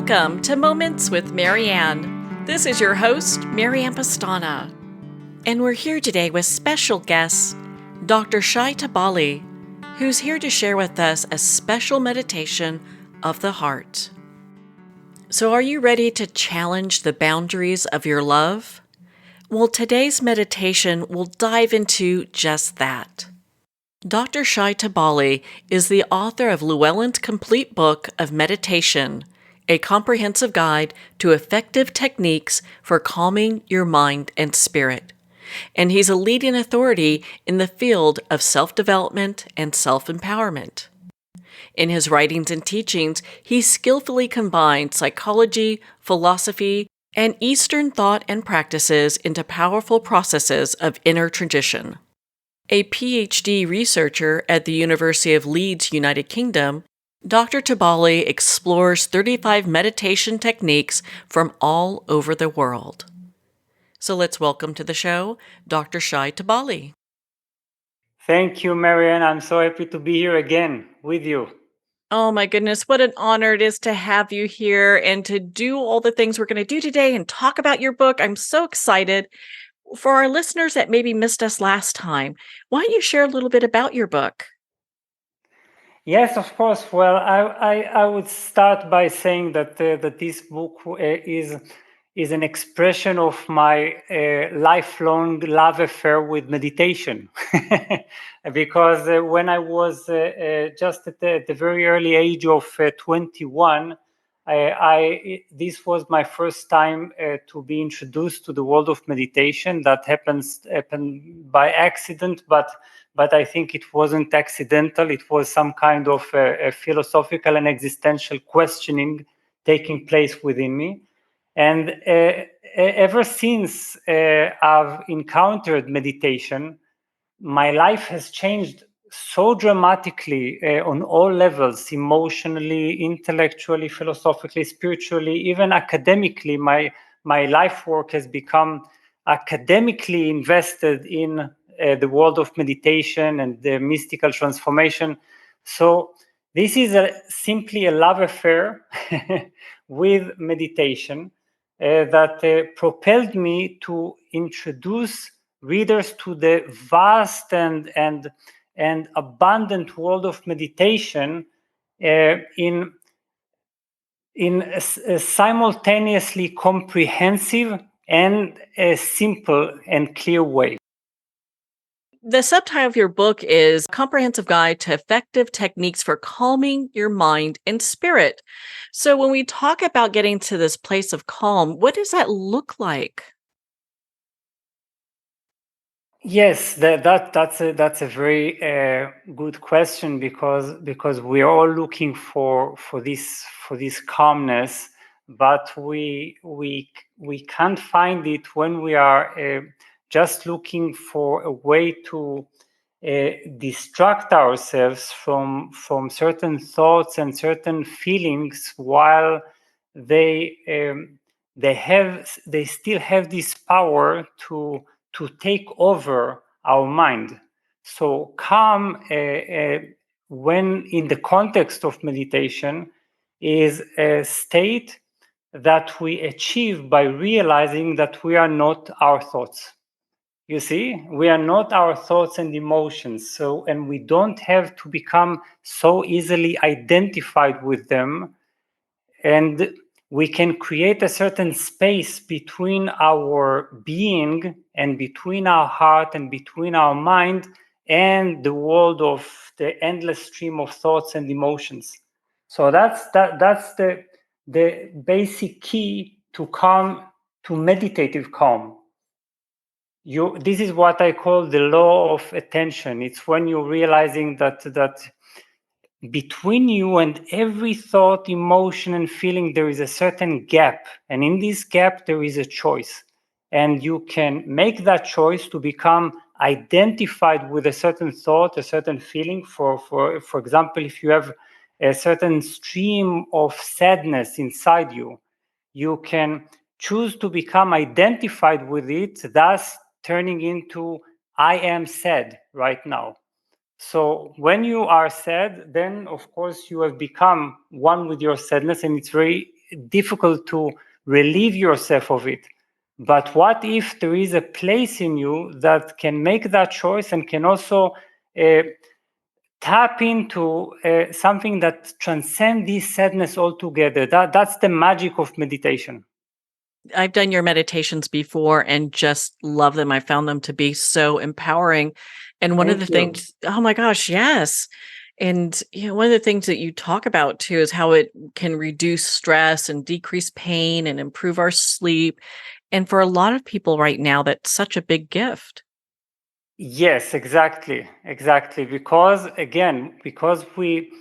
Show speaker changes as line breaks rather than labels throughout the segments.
Welcome to Moments with Marianne. This is your host, Marianne Pastana. And we're here today with special guest, Dr. Shai Tubali, who's here to share with us a special meditation of the heart. So are you ready to challenge the boundaries of your love? Well, today's meditation will dive into just that. Dr. Shai Tubali is the author of Llewellyn's complete book of meditation, a comprehensive guide to effective techniques for calming your mind and spirit. And he's a leading authority in the field of self-development and self-empowerment. In his writings and teachings, he skillfully combines psychology, philosophy, and Eastern thought and practices into powerful processes of inner tradition. A PhD researcher at the University of Leeds, United Kingdom, Dr. Tubali explores 35 meditation techniques from all over the world. So let's welcome to the show, Dr. Shai Tubali.
Thank you, Marianne. I'm so happy to be here again with you.
Oh my goodness, what an honor it is to have you here and to do all the things we're going to do today and talk about your book. I'm so excited. For our listeners that maybe missed us last time, why don't you share a little bit about your book?
Yes, of course. Well, I would start by saying that this book is an expression of my lifelong love affair with meditation. Because when I was just at the very early age of 21, this was my first time to be introduced to the world of meditation. That happened by accident, but I think it wasn't accidental. It was some kind of a philosophical and existential questioning taking place within me. And ever since I've encountered meditation, my life has changed so dramatically on all levels, emotionally, intellectually, philosophically, spiritually, even academically. My life work has become academically invested in the world of meditation and the mystical transformation. So this is simply a love affair with meditation that propelled me to introduce readers to the vast and abundant world of meditation in a simultaneously comprehensive and a simple and clear way.
The subtitle of your book is Comprehensive Guide to Effective Techniques for Calming Your Mind and Spirit. So when we talk about getting to this place of calm, what does that look like?
Yes, that's a very good question because we are all looking for this calmness, but we can't find it when we are just looking for a way to distract ourselves from certain thoughts and certain feelings while they still have this power to take over our mind. So calm, when in the context of meditation, is a state that we achieve by realizing that we are not our thoughts. You see, we are not our thoughts and emotions. So, and we don't have to become so easily identified with them. And we can create a certain space between our being and between our heart and between our mind and the world of the endless stream of thoughts and emotions. So that's the basic key to calm, to meditative calm. This is what I call the law of attention. It's when you're realizing that between you and every thought, emotion, and feeling, there is a certain gap. And in this gap, there is a choice. And you can make that choice to become identified with a certain thought, a certain feeling. For example, if you have a certain stream of sadness inside you, you can choose to become identified with it, thus turning into, I am sad right now. So when you are sad, then of course you have become one with your sadness, and it's very difficult to relieve yourself of it. But what if there is a place in you that can make that choice and can also tap into something that transcends this sadness altogether? That's the magic of meditation.
I've done your meditations before and just love them. I found them to be so empowering. And one of the
Thank you.
things, oh my gosh, yes. And one of the things that you talk about too is how it can reduce stress and decrease pain and improve our sleep. And for a lot of people right now, that's such a big gift.
Yes, exactly. Because again, because we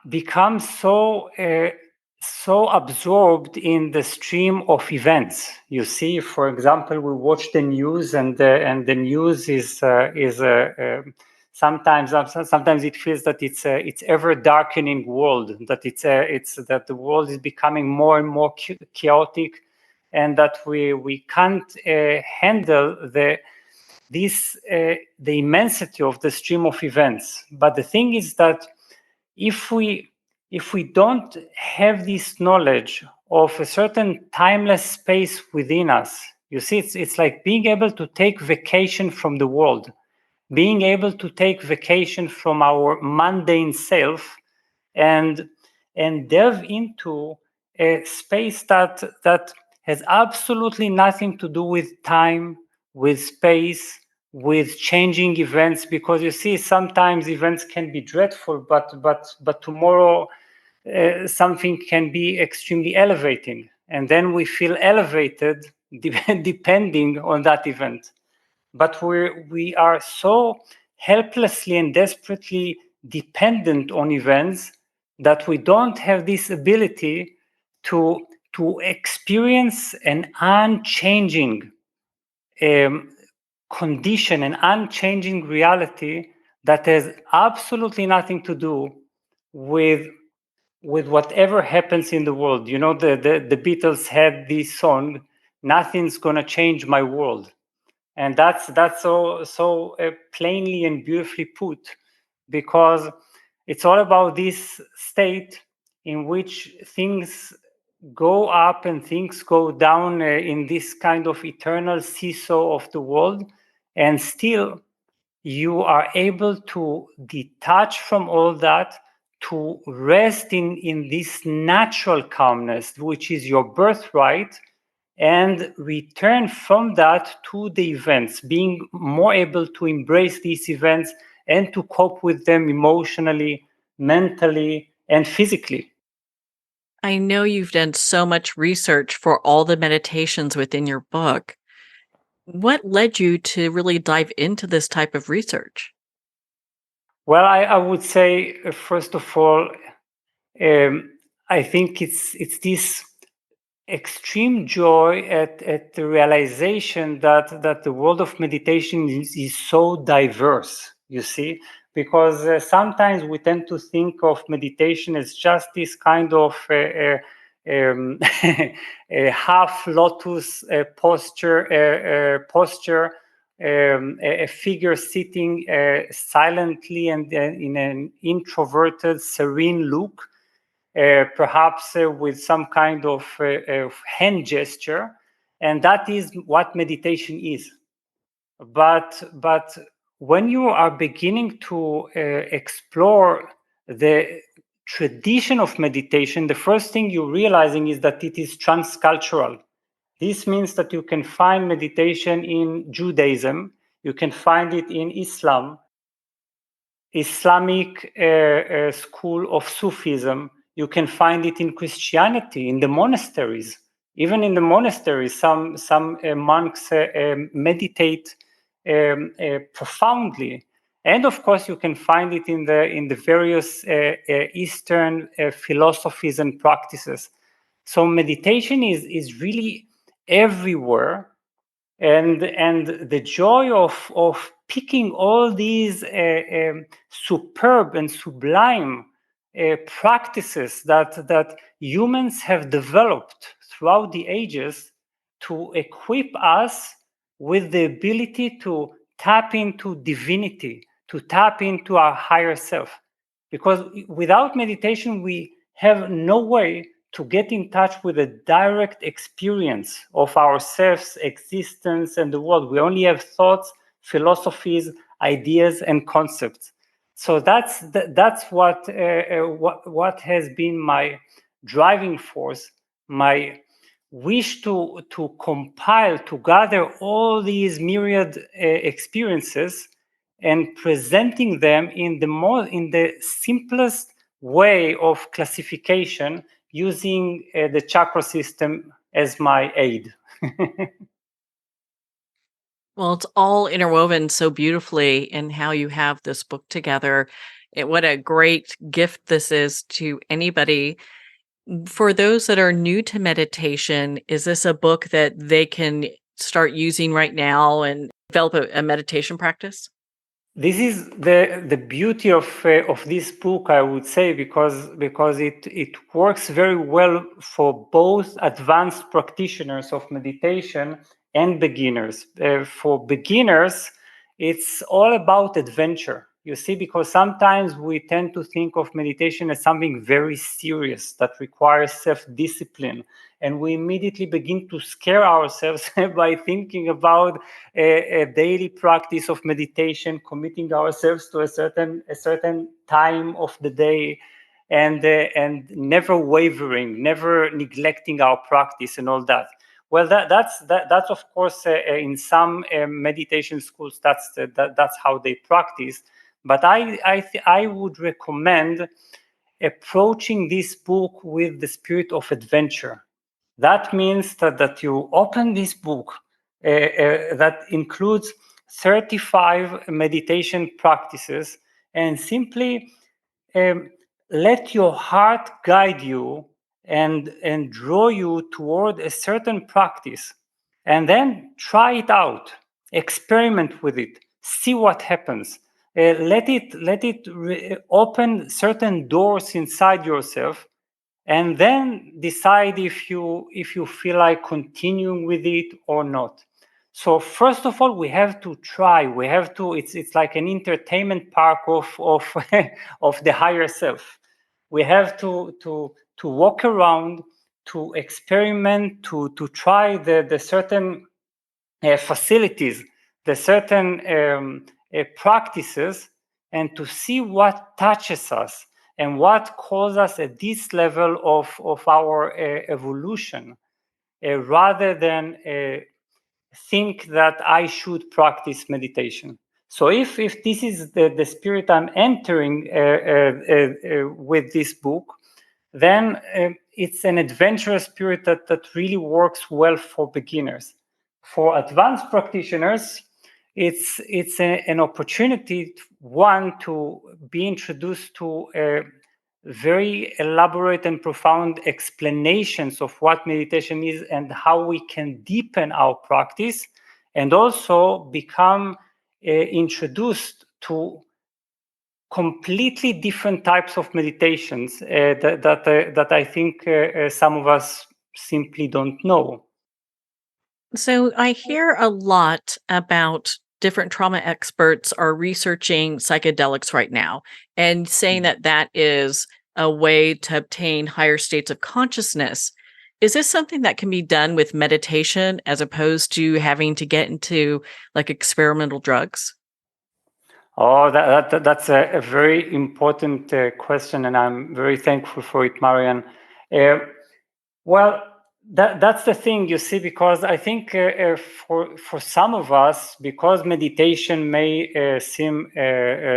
become so absorbed in the stream of events. You see, for example, we watch the news, and the news is sometimes it feels that it's ever darkening world, that it's that the world is becoming more and more chaotic, and that we can't handle the immensity of the stream of events. But the thing is that if we don't have this knowledge of a certain timeless space within us, you see, it's like being able to take vacation from the world, being able to take vacation from our mundane self, and delve into a space that has absolutely nothing to do with time, with space, with changing events. Because you see, sometimes events can be dreadful, but tomorrow something can be extremely elevating, and then we feel elevated depending on that event. But we are so helplessly and desperately dependent on events that we don't have this ability to experience an unchanging condition, an unchanging reality that has absolutely nothing to do with whatever happens in the world. You know, the Beatles had this song, "Nothing's gonna change my world." And that's so plainly and beautifully put, because it's all about this state in which things go up and things go down in this kind of eternal seesaw of the world, and still you are able to detach from all that, to rest in this natural calmness, which is your birthright, and return from that to the events, being more able to embrace these events and to cope with them emotionally, mentally, and physically.
I know you've done so much research for all the meditations within your book. What led you to really dive into this type of research?
Well, I would say, first of all, um, I think it's this extreme joy at the realization that the world of meditation is so diverse, you see, because sometimes we tend to think of meditation as just this kind of a half lotus posture, a figure sitting silently and in an introverted, serene look, perhaps with some kind of hand gesture, and that is what meditation is. But when you are beginning to explore the tradition of meditation, the first thing you're realizing is that it is transcultural. This means that you can find meditation in Judaism, you can find it in Islam, Islamic school of Sufism. You can find it in Christianity, in the monasteries. Even in the monasteries, some monks meditate profoundly, and of course, you can find it in the various Eastern philosophies and practices. So meditation is really everywhere, and the joy of picking all these superb and sublime practices that humans have developed throughout the ages to equip us with the ability to tap into divinity, to tap into our higher self. Because without meditation, we have no way to get in touch with a direct experience of ourselves, existence, and the world. We only have thoughts, philosophies, ideas, and concepts. So that's what has been my driving force, my wish to compile, to gather all these myriad experiences and presenting them in the simplest way of classification, using the chakra system as my aid.
Well, it's all interwoven so beautifully in how you have this book together. What a great gift this is to anybody. For those that are new to meditation, is this a book that they can start using right now and develop a meditation practice?
This is the beauty of this book, I would say, because it works very well for both advanced practitioners of meditation and beginners. For beginners, it's all about adventure. You see, because sometimes we tend to think of meditation as something very serious that requires self-discipline, and we immediately begin to scare ourselves by thinking about a daily practice of meditation, committing ourselves to a certain time of the day, and never wavering, never neglecting our practice and all that. Well, that's of course in some meditation schools that's how they practice. But I would recommend approaching this book with the spirit of adventure. That means that you open this book that includes 35 meditation practices, and simply let your heart guide you and draw you toward a certain practice, and then try it out, experiment with it, see what happens. Let it open certain doors inside yourself, and then decide if you feel like continuing with it or not. So first of all, we have to try. We have to. It's like an entertainment park of of the higher self. We have to walk around, to experiment, to try the certain facilities, the certain practices, and to see what touches us and what calls us at this level of our evolution, rather than think that I should practice meditation. So if this is the spirit I'm entering with this book, then it's an adventurous spirit that really works well for beginners. For advanced practitioners, it's an opportunity, one, to be introduced to very elaborate and profound explanations of what meditation is and how we can deepen our practice, and also become introduced to completely different types of meditations that I think some of us simply don't know.
So I hear a lot about different trauma experts are researching psychedelics right now and saying that that is a way to obtain higher states of consciousness. Is this something that can be done with meditation as opposed to having to get into like experimental drugs?
Oh, that's a very important question, and I'm very thankful for it, Marianne. Uh, Well, that's the thing, you see, because I think for some of us, because meditation may seem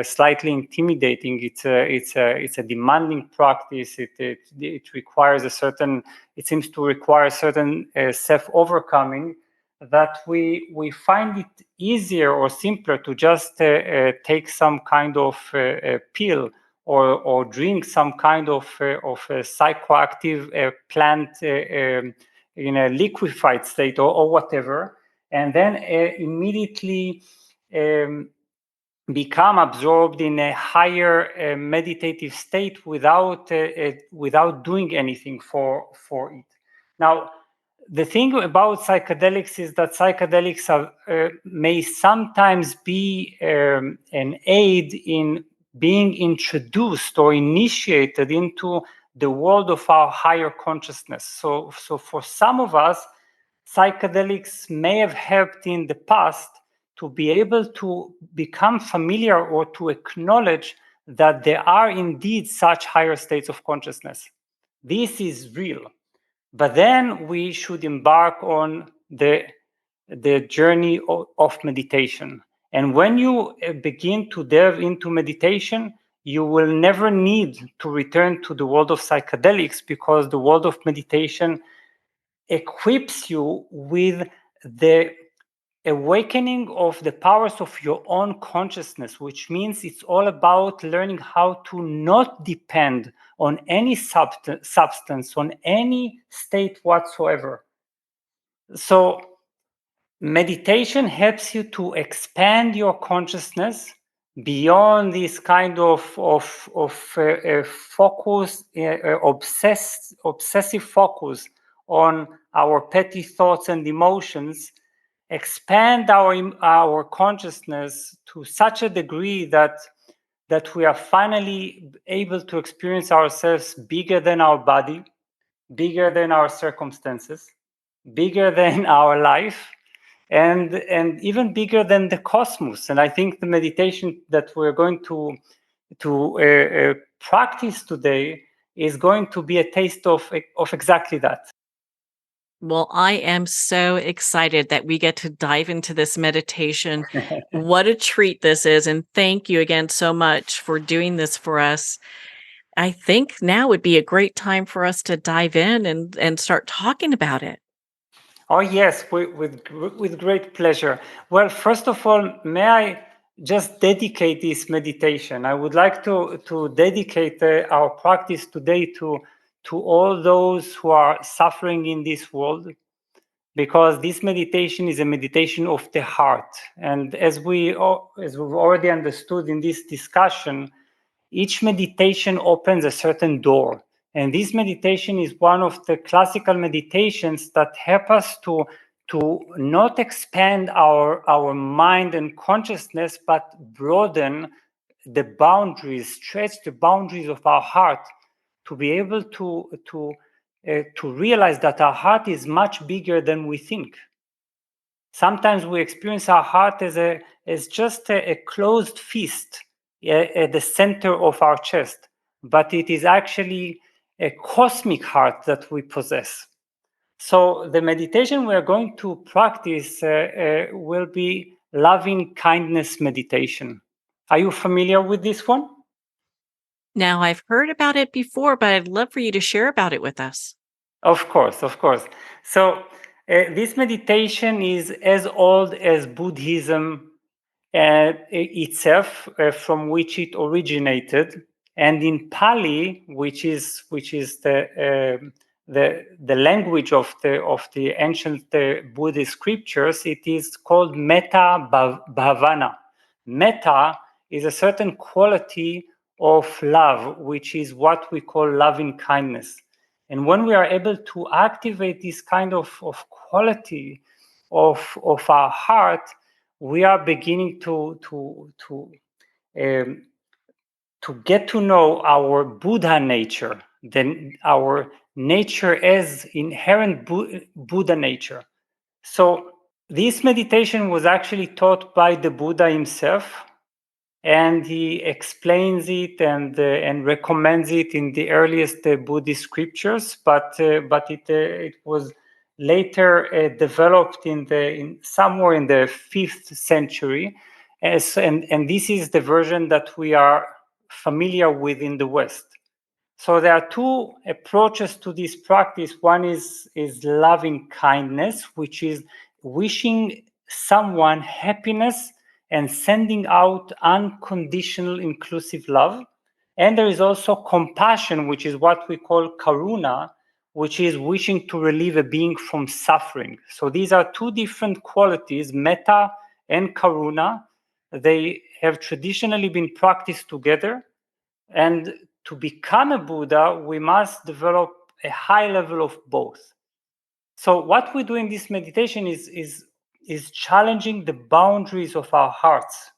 slightly intimidating. It's a demanding practice. It requires a certain. It seems to require a certain self-overcoming, that we find it easier or simpler to just take some kind of pill, or drink some kind of a psychoactive plant in a liquefied state, or whatever, and then immediately become absorbed in a higher meditative state without doing anything for it. Now, the thing about psychedelics is that psychedelics may sometimes be an aid in being introduced or initiated into the world of our higher consciousness. So for some of us, psychedelics may have helped in the past to be able to become familiar or to acknowledge that there are indeed such higher states of consciousness. This is real. But then we should embark on the journey of meditation. And when you begin to delve into meditation, you will never need to return to the world of psychedelics, because the world of meditation equips you with the awakening of the powers of your own consciousness, which means it's all about learning how to not depend on any substance, on any state whatsoever. So meditation helps you to expand your consciousness beyond this kind of focus, obsessive focus on our petty thoughts and emotions. Expand our consciousness to such a degree that we are finally able to experience ourselves bigger than our body, bigger than our circumstances, bigger than our life, and even bigger than the cosmos. And I think the meditation that we're going to practice today is going to be a taste of exactly that.
Well, I am so excited that we get to dive into this meditation. What a treat this is. And thank you again so much for doing this for us. I think now would be a great time for us to dive in and start talking about it.
Oh, yes, with great pleasure. Well, first of all, may I just dedicate this meditation? I would like to dedicate our practice today to all those who are suffering in this world, because this meditation is a meditation of the heart. And as we've already understood in this discussion, each meditation opens a certain door. And this meditation is one of the classical meditations that help us to not expand our mind and consciousness, but broaden the boundaries, stretch the boundaries of our heart, to be able to realize that our heart is much bigger than we think. Sometimes we experience our heart as just a closed fist at the center of our chest, but it is actually a cosmic heart that we possess. So the meditation we are going to practice will be loving kindness meditation. Are you familiar with this one?
Now, I've heard about it before, but I'd love for you to share about it with us.
Of course, of course. So this meditation is as old as Buddhism itself, from which it originated. And in Pali, which is the language of the ancient Buddhist scriptures, it is called metta bhavana. Metta is a certain quality of love, which is what we call loving kindness. And when we are able to activate this kind of quality of our heart, we are beginning to get to know our Buddha nature, then our nature as inherent Buddha nature. So this meditation was actually taught by the Buddha himself, and he explains it and recommends it in the earliest Buddhist scriptures, but it was later developed in somewhere in the 5th century, and this is the version that we are familiar with in the West. So there are two approaches to this practice. One is loving kindness, which is wishing someone happiness and sending out unconditional inclusive love. And there is also compassion, which is what we call karuna, which is wishing to relieve a being from suffering. So these are two different qualities, metta and karuna. They have traditionally been practiced together. And to become a Buddha, we must develop a high level of both. So what we do in this meditation is challenging the boundaries of our hearts,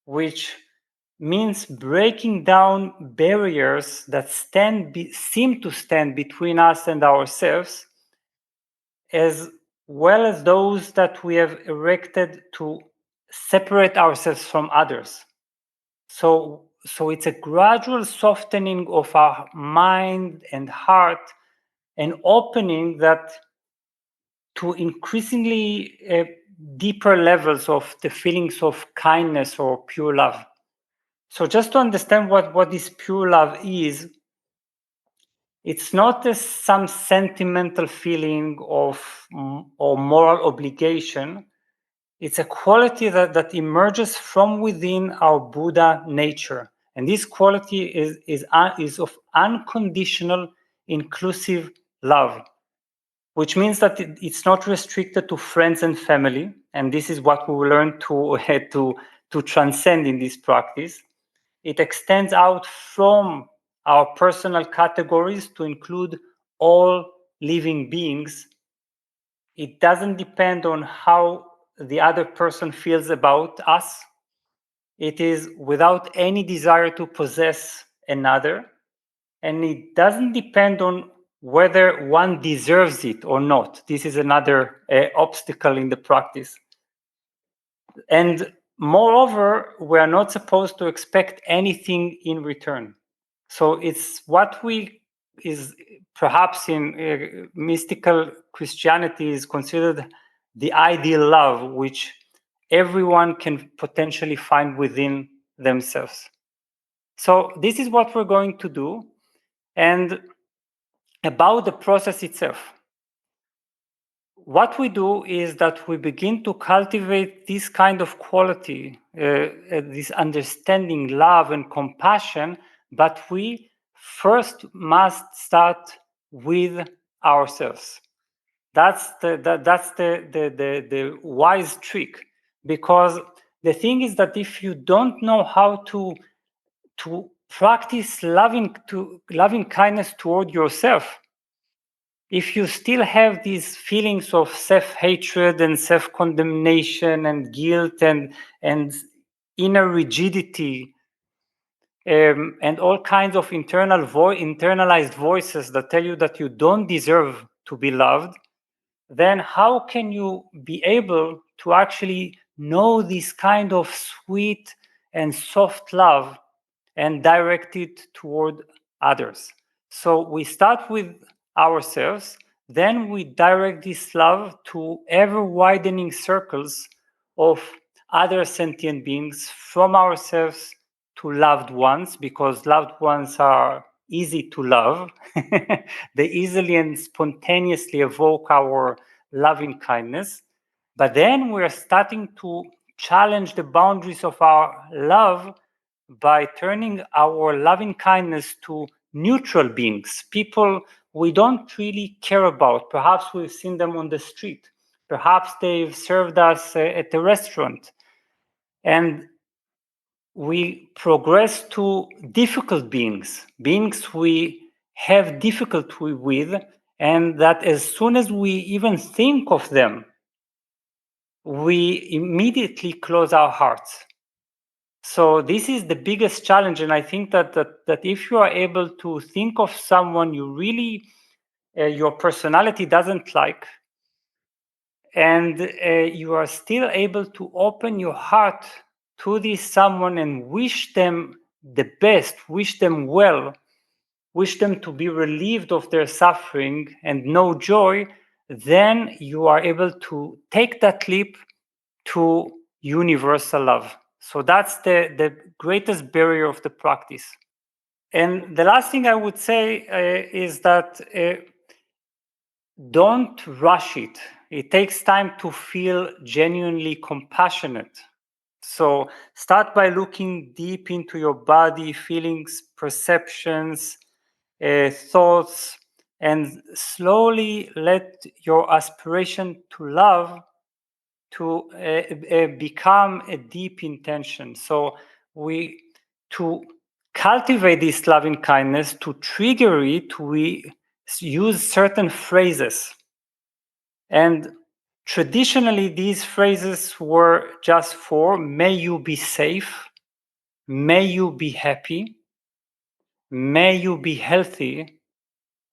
which means breaking down barriers that seem to stand between us and ourselves, as well as those that we have erected to separate ourselves from others. So it's a gradual softening of our mind and heart, and opening that to increasingly deeper levels of the feelings of kindness or pure love. So just to understand what this pure love is, it's not some sentimental feeling of or moral obligation. It's a quality that emerges from within our Buddha nature. And this quality is of unconditional, inclusive love, which means that it's not restricted to friends and family. And this is what we will learn to transcend in this practice. It extends out from our personal categories to include all living beings. It doesn't depend on how the other person feels about us. It is without any desire to possess another. And it doesn't depend on whether one deserves it or not. This is another obstacle in the practice. And moreover, we are not supposed to expect anything in return. So it's what we is perhaps in mystical Christianity is considered the ideal love, which everyone can potentially find within themselves. So this is what we're going to do. And about the process itself, what we do is that we begin to cultivate this kind of quality, this understanding, love, and compassion, but we first must start with ourselves. That's the wise trick, because the thing is that if you don't know how to practice loving kindness toward yourself, if you still have these feelings of self-hatred and self-condemnation and guilt and inner rigidity, and all kinds of internalized voices that tell you that you don't deserve to be loved, then how can you be able to actually know this kind of sweet and soft love and direct it toward others? So we start with ourselves, then we direct this love to ever widening circles of other sentient beings, from ourselves to loved ones, because loved ones are easy to love. They easily and spontaneously evoke our loving kindness. But then we're starting to challenge the boundaries of our love by turning our loving kindness to neutral beings, people we don't really care about. Perhaps we've seen them on the street. Perhaps they've served us at a restaurant. And we progress to difficult beings we have difficulty with, and that as soon as we even think of them, we immediately close our hearts. So this is the biggest challenge, and I think that if you are able to think of someone you really your personality doesn't like, and you are still able to open your heart to this someone and wish them the best, wish them well, wish them to be relieved of their suffering and know joy, then you are able to take that leap to universal love. So that's the greatest barrier of the practice. And the last thing I would say is that don't rush it. It takes time to feel genuinely compassionate. So start by looking deep into your body, feelings, perceptions, thoughts, and slowly let your aspiration to love to become a deep intention. So to cultivate this loving kindness, to trigger it, we use certain phrases. And traditionally, these phrases were just for, may you be safe, may you be happy, may you be healthy,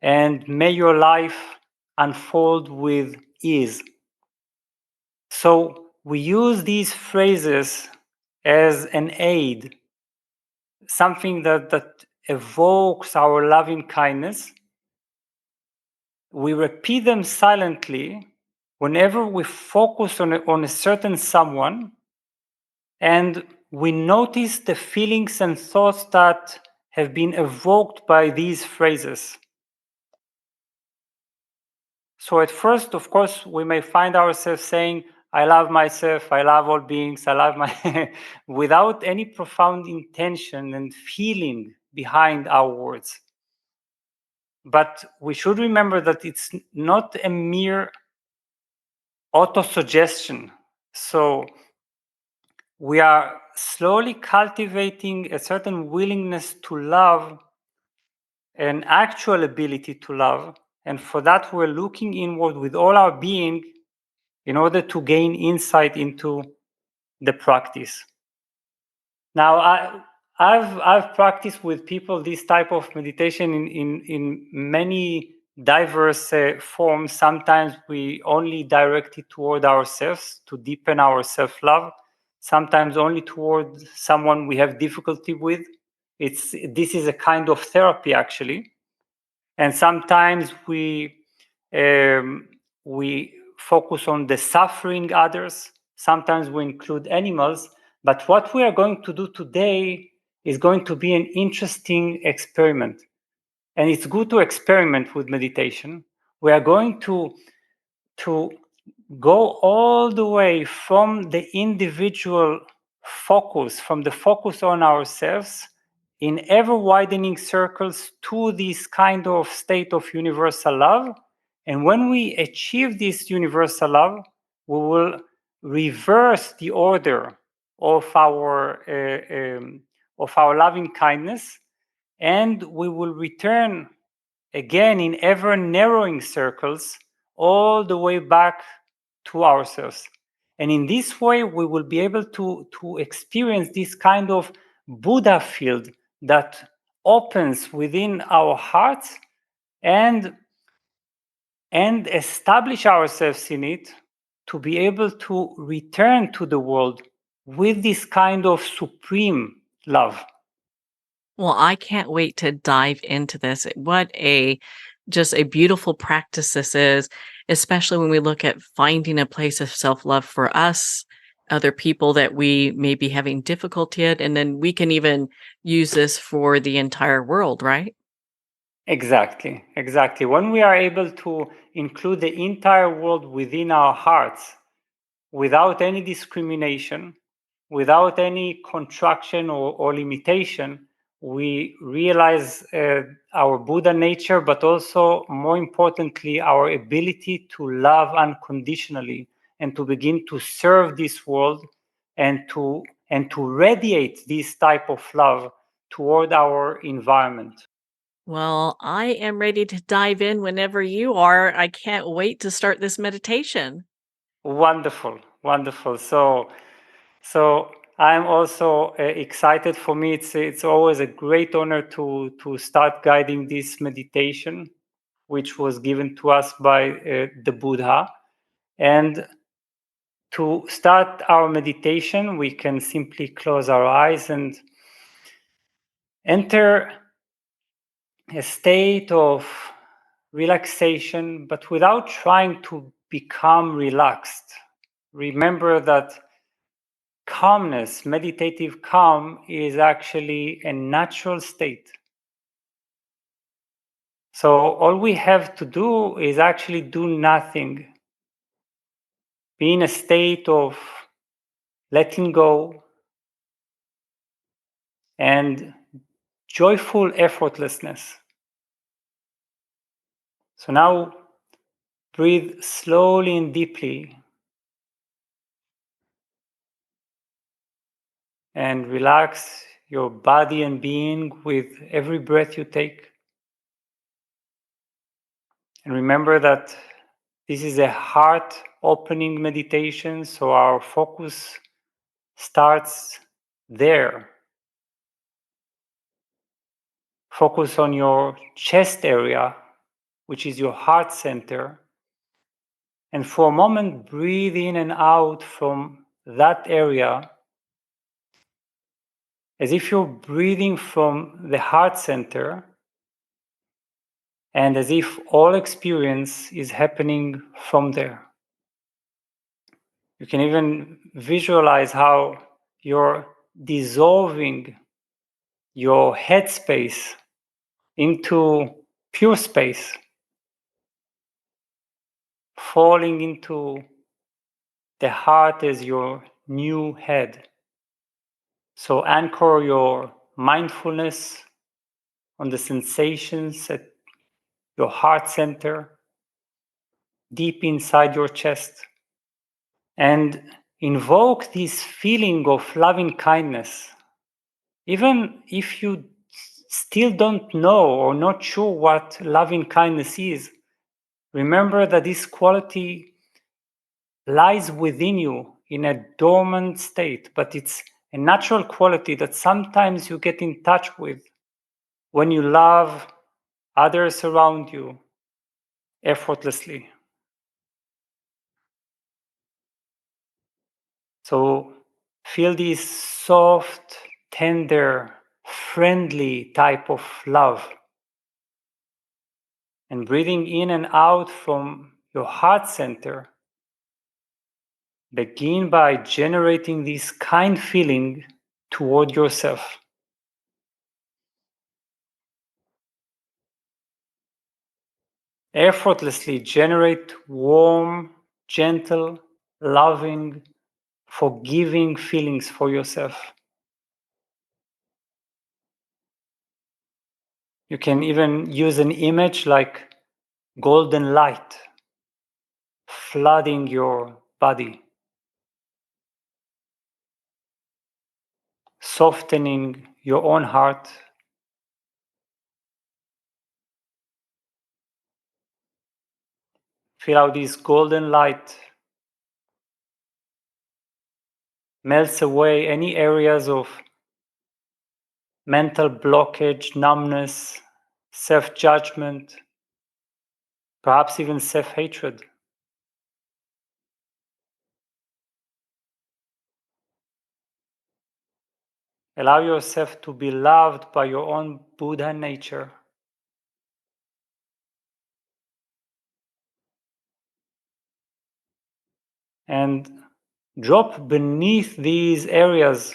and may your life unfold with ease. So we use these phrases as an aid, something that evokes our loving kindness. We repeat them silently whenever we focus on a certain someone, and we notice the feelings and thoughts that have been evoked by these phrases. So at first, of course, we may find ourselves saying, I love myself, I love all beings, I love my, without any profound intention and feeling behind our words. But we should remember that it's not a mere autosuggestion. So we are slowly cultivating a certain willingness to love, an actual ability to love. And for that, we're looking inward with all our being in order to gain insight into the practice. Now, I've practiced with people this type of meditation in many diverse forms. Sometimes we only direct it toward ourselves to deepen our self-love. Sometimes only toward someone we have difficulty with. This is a kind of therapy, actually. And sometimes we focus on the suffering others. Sometimes we include animals. But what we are going to do today is going to be an interesting experiment. And it's good to experiment with meditation. We are going to go all the way from the individual focus, from the focus on ourselves, in ever widening circles to this kind of state of universal love. And when we achieve this universal love, we will reverse the order of our loving kindness, and we will return again in ever narrowing circles all the way back to ourselves. And in this way, we will be able to experience this kind of Buddha field that opens within our hearts and establish ourselves in it to be able to return to the world with this kind of supreme love.
Well, I can't wait to dive into this. What a just a beautiful practice this is, especially when we look at finding a place of self-love for us, other people that we may be having difficulty at, and then we can even use this for the entire world, right?
Exactly, exactly. When we are able to include the entire world within our hearts without any discrimination, without any contraction or limitation, we realize our Buddha nature, but also, more importantly, our ability to love unconditionally and to begin to serve this world and to radiate this type of love toward our environment.
Well, I am ready to dive in whenever you are. I can't wait to start this meditation.
Wonderful, wonderful. So I'm also excited. For me, it's always a great honor to start guiding this meditation, which was given to us by the Buddha. And to start our meditation, we can simply close our eyes and enter a state of relaxation, but without trying to become relaxed. Remember that calmness, meditative calm, is actually a natural state. So all we have to do is actually do nothing, be in a state of letting go and joyful effortlessness. So now breathe slowly and deeply and relax your body and being with every breath you take. And remember that this is a heart opening meditation, so our focus starts there, Focus on your chest area, which is your heart center. And for a moment, breathe in and out from that area as if you're breathing from the heart center and as if all experience is happening from there. You can even visualize how you're dissolving your headspace into pure space, falling into the heart as your new head. So anchor your mindfulness on the sensations at your heart center, deep inside your chest, and invoke this feeling of loving kindness. Even if you still don't know or not sure what loving kindness is, remember that this quality lies within you in a dormant state, but it's a natural quality that sometimes you get in touch with when you love others around you effortlessly. So feel this soft, tender, friendly type of love. And breathing in and out from your heart center, begin by generating this kind feeling toward yourself. Effortlessly generate warm, gentle, loving, forgiving feelings for yourself. You can even use an image like golden light flooding your body, softening your own heart. Feel how this golden light melts away any areas of mental blockage, numbness, self-judgment, perhaps even self-hatred. Allow yourself to be loved by your own Buddha nature. And drop beneath these areas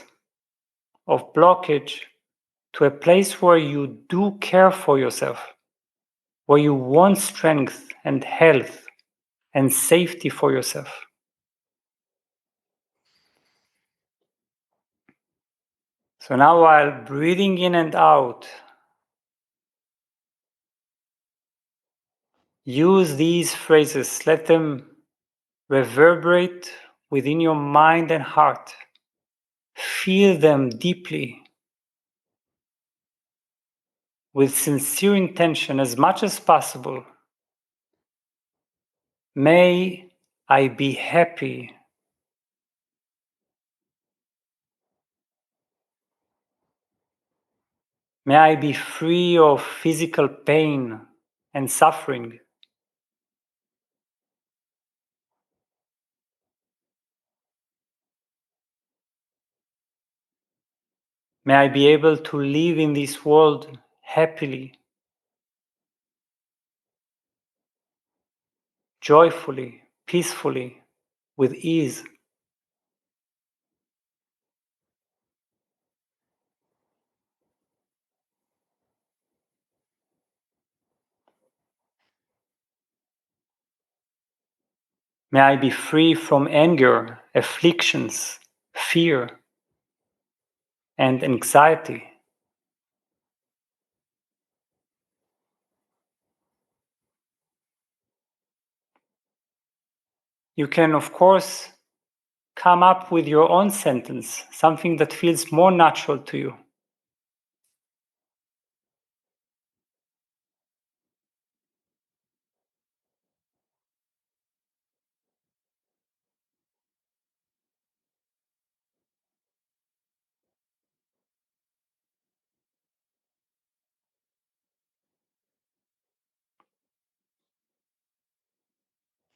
of blockage to a place where you do care for yourself, where you want strength and health and safety for yourself. So now, while breathing in and out, use these phrases, let them reverberate within your mind and heart. Feel them deeply with sincere intention as much as possible. May I be happy. May I be free of physical pain and suffering. May I be able to live in this world happily, joyfully, peacefully, with ease. May I be free from anger, afflictions, fear, and anxiety. You can, of course, come up with your own sentence, something that feels more natural to you.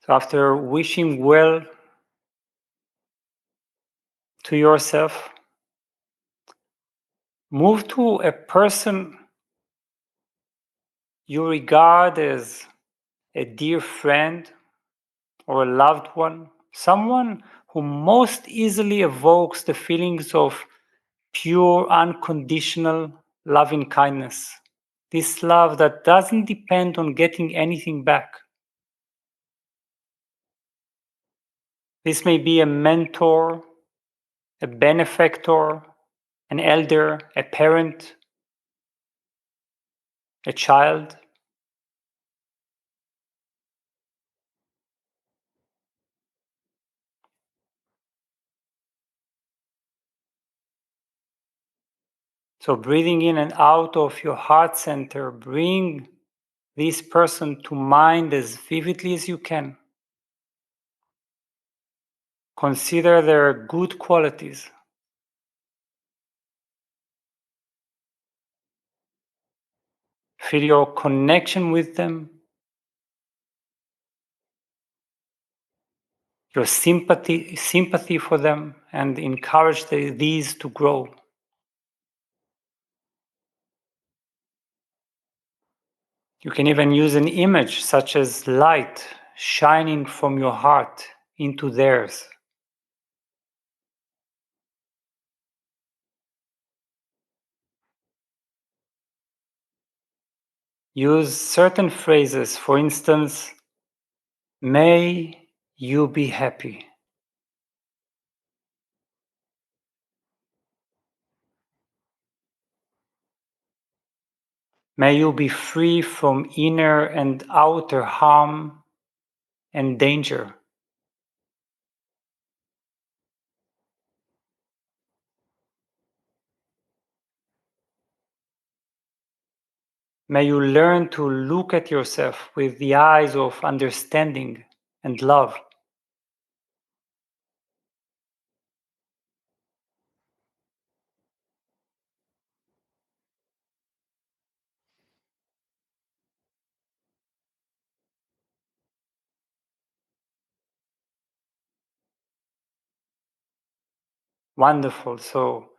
So after wishing well to yourself, move to a person you regard as a dear friend or a loved one, someone who most easily evokes the feelings of pure, unconditional loving kindness. This love that doesn't depend on getting anything back. This may be a mentor, a benefactor, an elder, a parent, a child. So breathing in and out of your heart center, bring this person to mind as vividly as you can. Consider their good qualities. Feel your connection with them, your sympathy for them, and encourage these to grow. You can even use an image such as light shining from your heart into theirs. Use certain phrases, for instance, may you be happy. May you be free from inner and outer harm and danger. May you learn to look at yourself with the eyes of understanding and love. Wonderful. So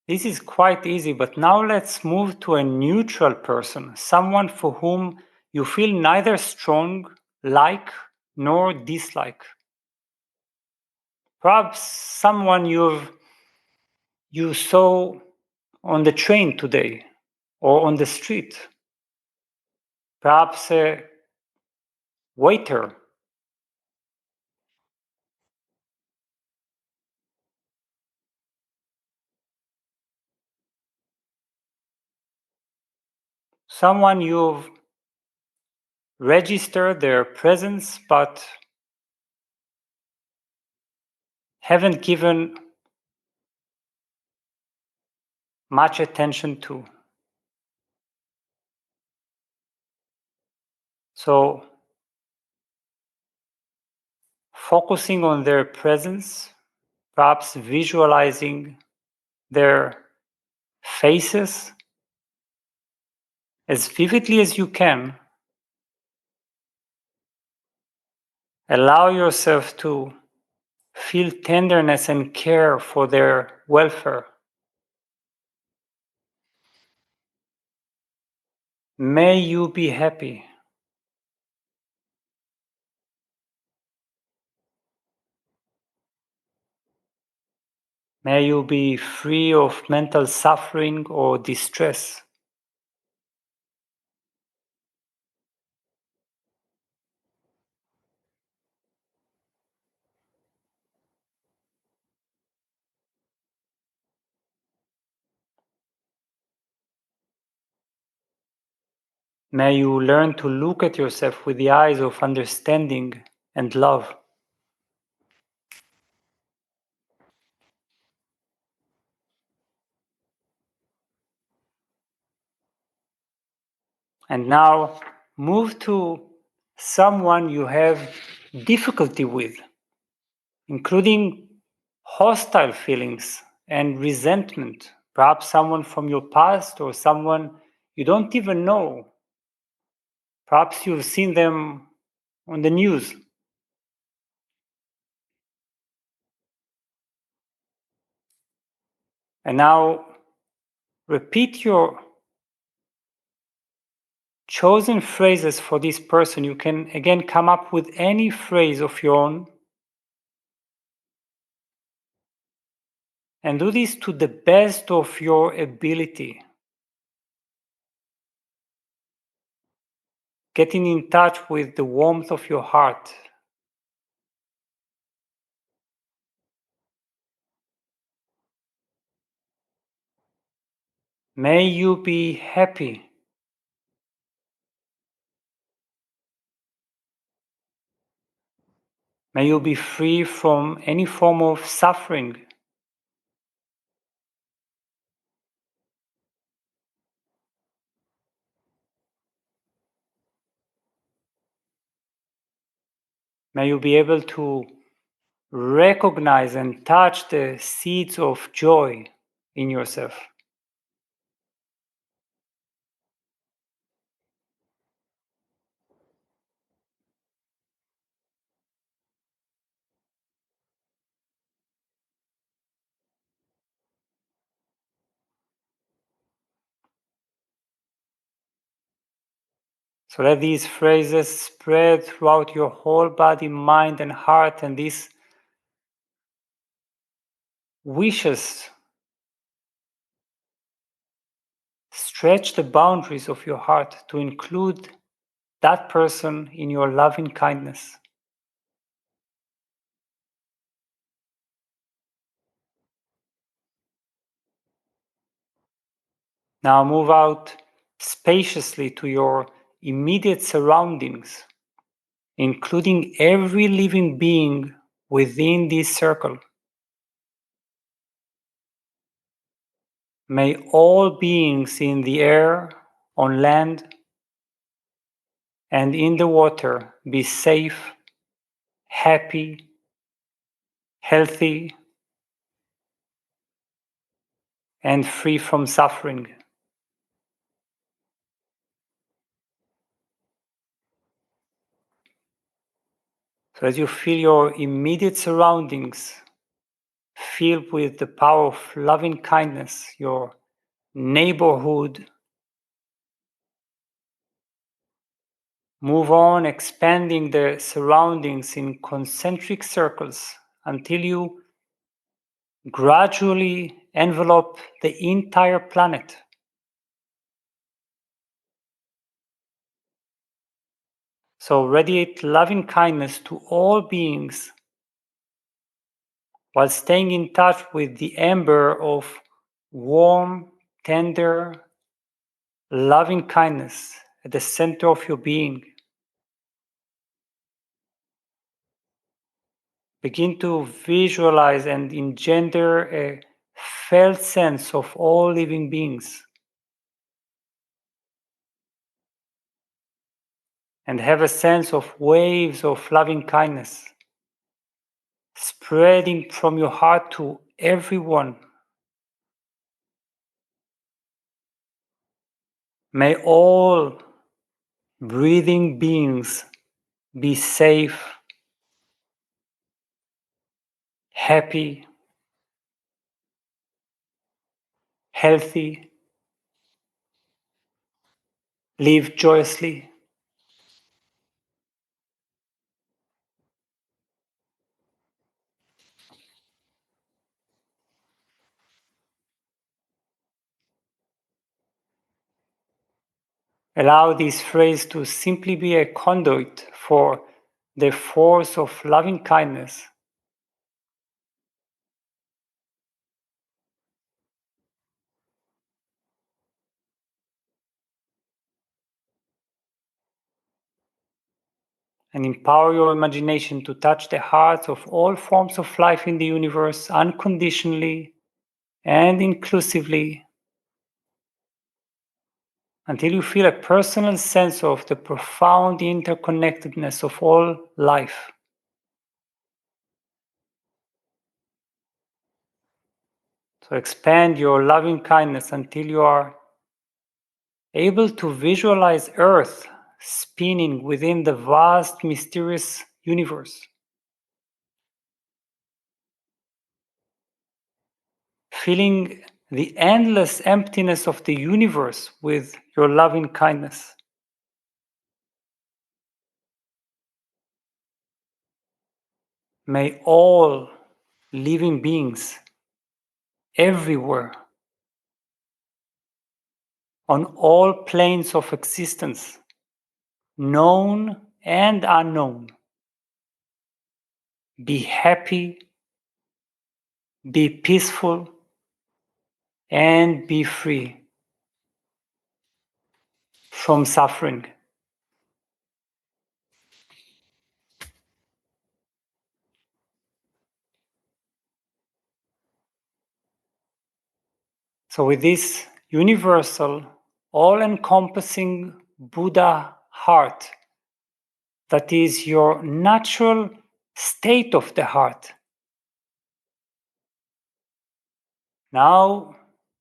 this is quite easy, but now let's move to a neutral person, someone for whom you feel neither strong like nor dislike. Perhaps someone you saw on the train today or on the street. Perhaps a waiter. Someone you've registered their presence but haven't given much attention to. So focusing on their presence, perhaps visualizing their faces as vividly as you can. Allow yourself to feel tenderness and care for their welfare. May you be happy. May you be free of mental suffering or distress. May you learn to look at yourself with the eyes of understanding and love. And now move to someone you have difficulty with, including hostile feelings and resentment, perhaps someone from your past or someone you don't even know. Perhaps you've seen them on the news. And now repeat your chosen phrases for this person. You can again come up with any phrase of your own. And do this to the best of your ability. Getting in touch with the warmth of your heart. May you be happy. May you be free from any form of suffering. May you be able to recognize and touch the seeds of joy in yourself. So let these phrases spread throughout your whole body, mind, and heart, and these wishes stretch the boundaries of your heart to include that person in your loving kindness. Now move out spaciously to your immediate surroundings, including every living being within this circle. May all beings in the air, on land, and in the water be safe, happy, healthy, and free from suffering. So as you feel your immediate surroundings filled with the power of loving kindness, your neighborhood, move on expanding the surroundings in concentric circles until you gradually envelope the entire planet. So radiate loving kindness to all beings while staying in touch with the ember of warm, tender, loving kindness at the center of your being. Begin to visualize and engender a felt sense of all living beings. And have a sense of waves of loving kindness spreading from your heart to everyone. May all breathing beings be safe, happy, healthy, live joyously. Allow this phrase to simply be a conduit for the force of loving kindness. And empower your imagination to touch the hearts of all forms of life in the universe unconditionally and inclusively until you feel a personal sense of the profound interconnectedness of all life. So expand your loving kindness until you are able to visualize Earth spinning within the vast, mysterious universe. Feeling the endless emptiness of the universe with your loving kindness. May all living beings everywhere, on all planes of existence, known and unknown, be happy, be peaceful, and be free from suffering. So with this universal, all-encompassing Buddha heart, that is your natural state of the heart, now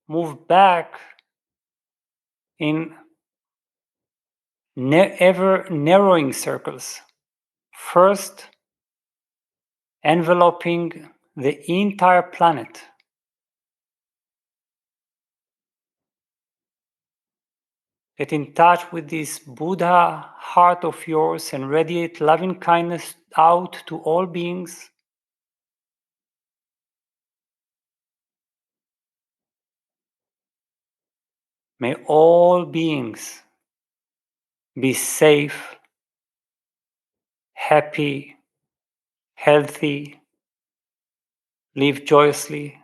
move back in ever narrowing circles. First, enveloping the entire planet. Get in touch with this Buddha heart of yours and radiate loving kindness out to all beings. May all beings be safe, happy, healthy, live joyously.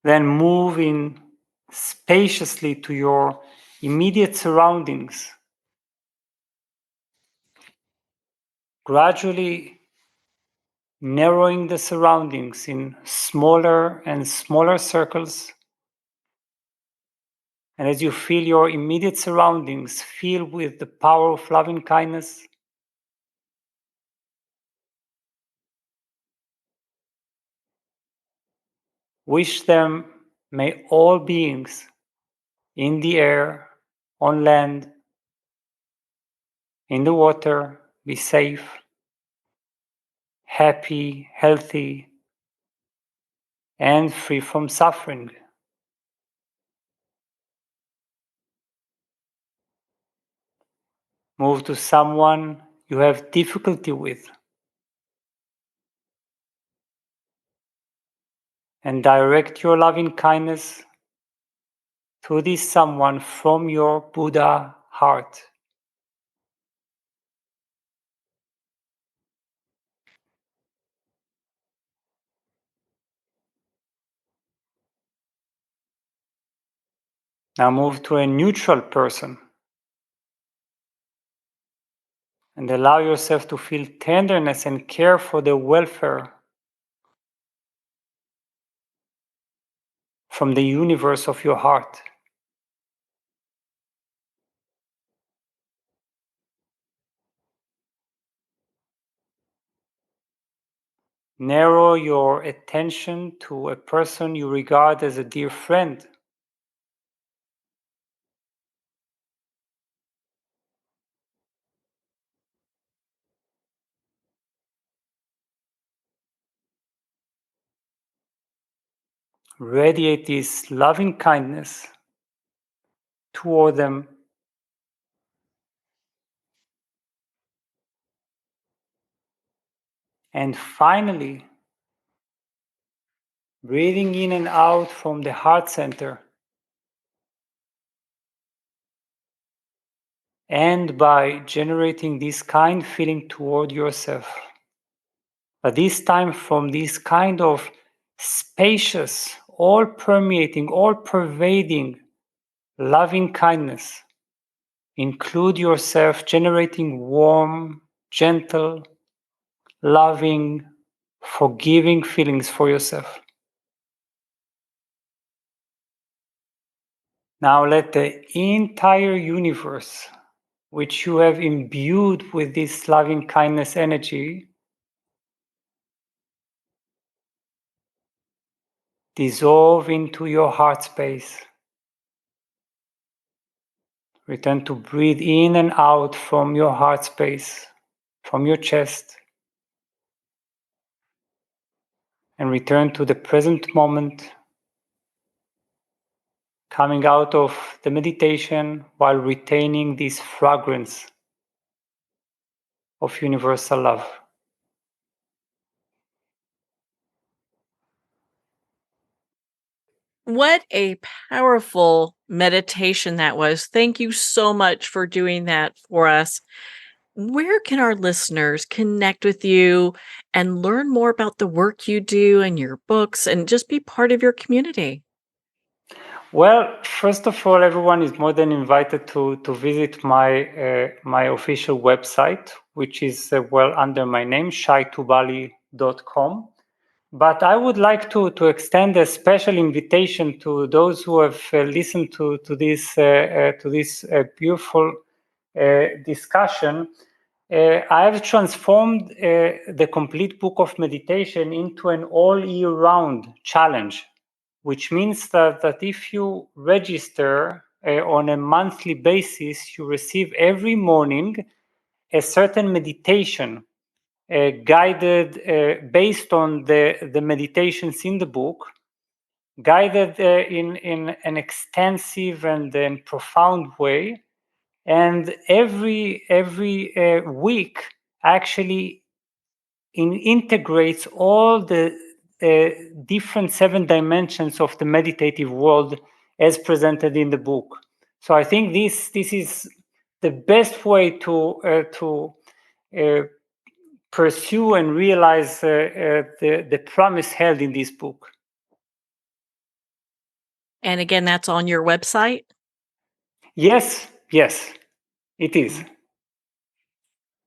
Then move in spaciously to your immediate surroundings. Gradually narrowing the surroundings in smaller and smaller circles. And as you feel your immediate surroundings fill with the power of loving kindness, wish them, may all beings in the air, on land, in the water, be safe, happy, healthy, and free from suffering. Move to someone you have difficulty with and direct your loving kindness to this someone from your Buddha heart. Now move to a neutral person and allow yourself to feel tenderness and care for the welfare from the universe of your heart. Narrow your attention to a person you regard as a dear friend. Radiate this loving kindness toward them. And finally, breathing in and out from the heart center, and by generating this kind feeling toward yourself. But this time from this kind of spacious, all permeating, all pervading loving kindness. Include yourself, generating warm, gentle, loving, forgiving feelings for yourself. Now let the entire universe, which you have imbued with this loving kindness energy, dissolve into your heart space, Return to breathe in and out from your heart space, from your chest. And return to the present moment, coming out of the meditation while retaining this fragrance of universal love.
What a powerful meditation that was. Thank you so much for doing that for us. Where can our listeners connect with you and learn more about the work you do and your books and just be part of your community?
Well, first of all, everyone is more than invited to visit my official website, which is under my name, shaitubali.com. But I would like to extend a special invitation to those who have listened to this beautiful discussion. I have transformed the complete book of meditation into an all year round challenge, which means that if you register on a monthly basis, you receive every morning a certain meditation guided based on the meditations in the book, guided in an extensive and profound way. And every week actually integrates all the different 7 dimensions of the meditative world as presented in the book. So I think this is the best way to pursue and realize the promise held in this book.
And again, that's on your website?
Yes, it is.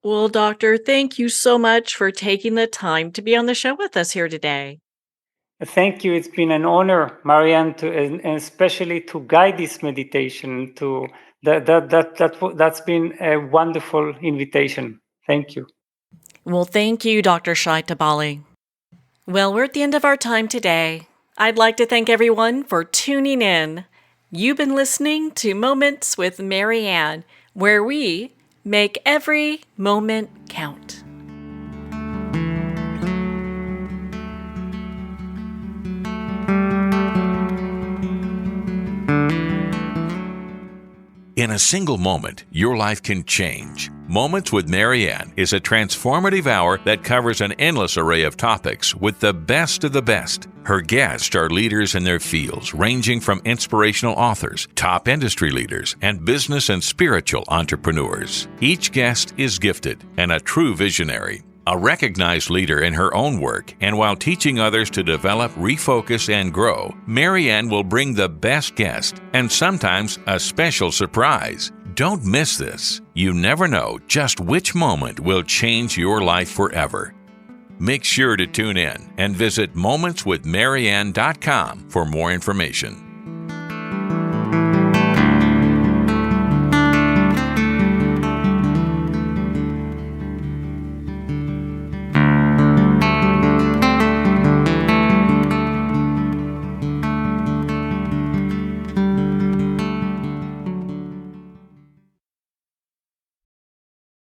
Well, doctor, thank you so much for taking the time to be on the show with us here today.
Thank you. It's been an honor, Marianne, and especially to guide this meditation. That's been a wonderful invitation. Thank you.
Well, thank you, Dr. Shai Tubali. Well, we're at the end of our time today. I'd like to thank everyone for tuning in. You've been listening to Moments with Marianne, where we make every moment count.
In a single moment, your life can change. Moments with Marianne is a transformative hour that covers an endless array of topics with the best of the best. Her guests are leaders in their fields, ranging from inspirational authors, top industry leaders, and business and spiritual entrepreneurs. Each guest is gifted and a true visionary. A recognized leader in her own work, and while teaching others to develop, refocus, and grow, Marianne will bring the best guest and sometimes a special surprise. Don't miss this. You never know just which moment will change your life forever. Make sure to tune in and visit momentswithmarianne.com for more information.